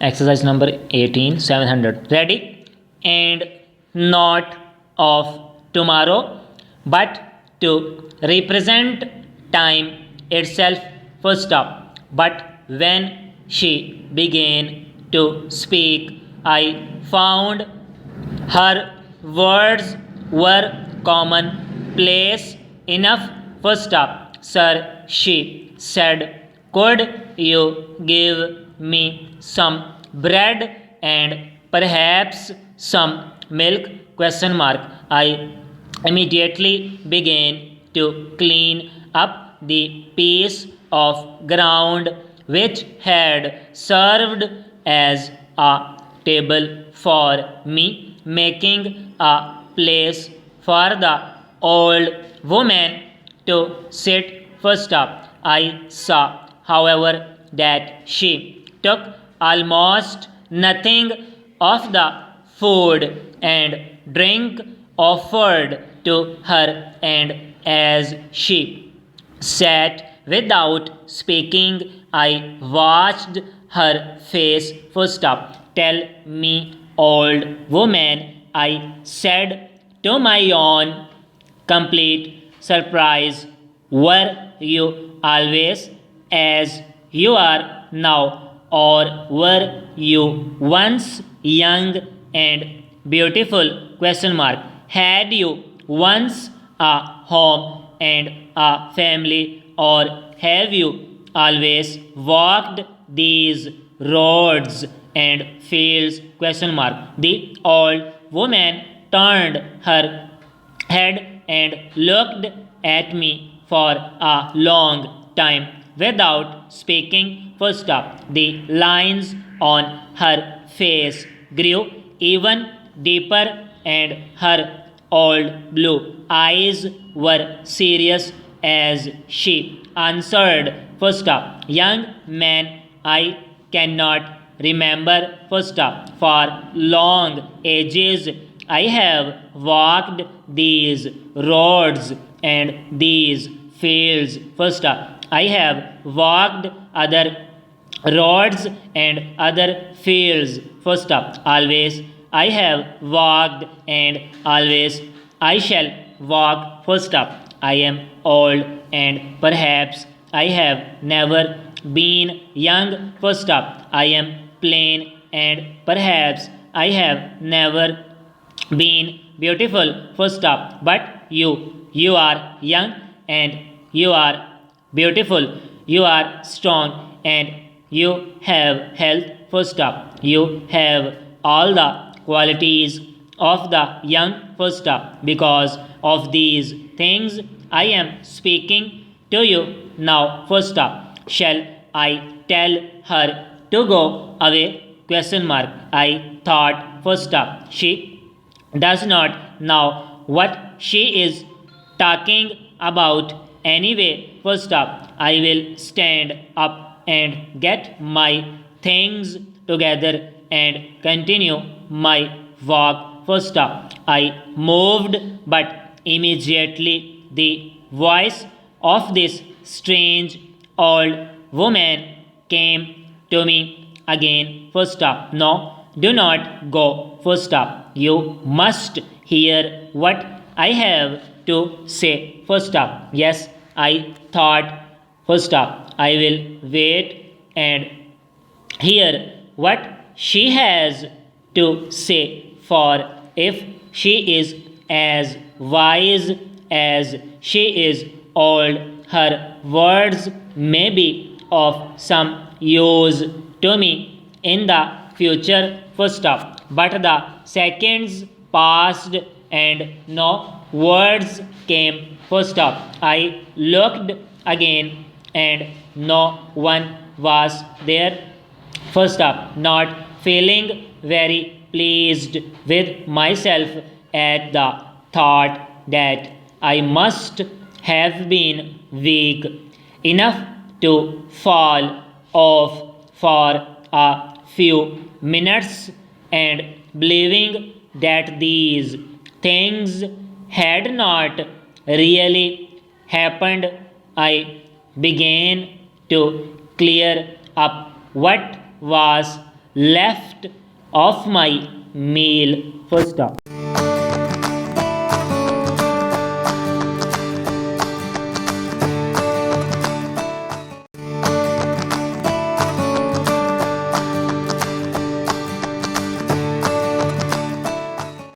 Exercise number 18, 700. Ready? And not of tomorrow, but to represent time itself. Full stop. But when she began to speak, I found her words were commonplace enough. Full stop. Sir, she said, could you give me some bread and perhaps some milk? Question mark. I immediately began to clean up the piece of ground which had served as a table for me, making a place for the old woman to sit. First up, I saw, however, that she took almost nothing of the food and drink offered to her, and as she sat without speaking, I watched her face. First up, tell me, old woman, I said to my own complete surprise, were you always as you are now, or were you once young and beautiful? Question mark. Had you once a home and a family, or have you always walked these roads and fields? Question mark. The old woman turned her head and looked at me for a long time without speaking. Full stop. The lines on her face grew even deeper, and her old blue eyes were serious as she answered. Full stop. Young man, I cannot remember. Full stop. For long ages I have walked these roads and these fields. Full stop. I have walked other roads and other fields. Full stop. Always I have walked, and always I shall walk. Full stop. I am old, and perhaps I have never been young. Full stop. I am plain, and perhaps I have never been beautiful. Full stop. But you are young, and you are beautiful. You are strong, and you have health. Full stop. You have all the qualities of the young. Full stop. Because of these things I am speaking to you now. Full stop. Shall I tell her to go away? Question mark. I thought. Full stop. She does not know what she is talking about anyway. Full stop. I will stand up and get my things together and continue my walk. Full stop. I moved, but immediately the voice of this strange old woman came to me again. Full stop. No, do not go. Full stop. You must hear what I have to say. Full stop. Yes, I thought. Full stop. I will wait and hear what she has to say, for if she is as wise as she is old, her words may be of some use to me in the future. Full stop. But the seconds passed and no words came. Full stop. I looked again and no one was there. Full stop. Not feeling very pleased with myself at the thought that I must have been weak enough to fall off for a few minutes, and believing that these things had not really happened, I began to clear up what was left of my meal. Full stop.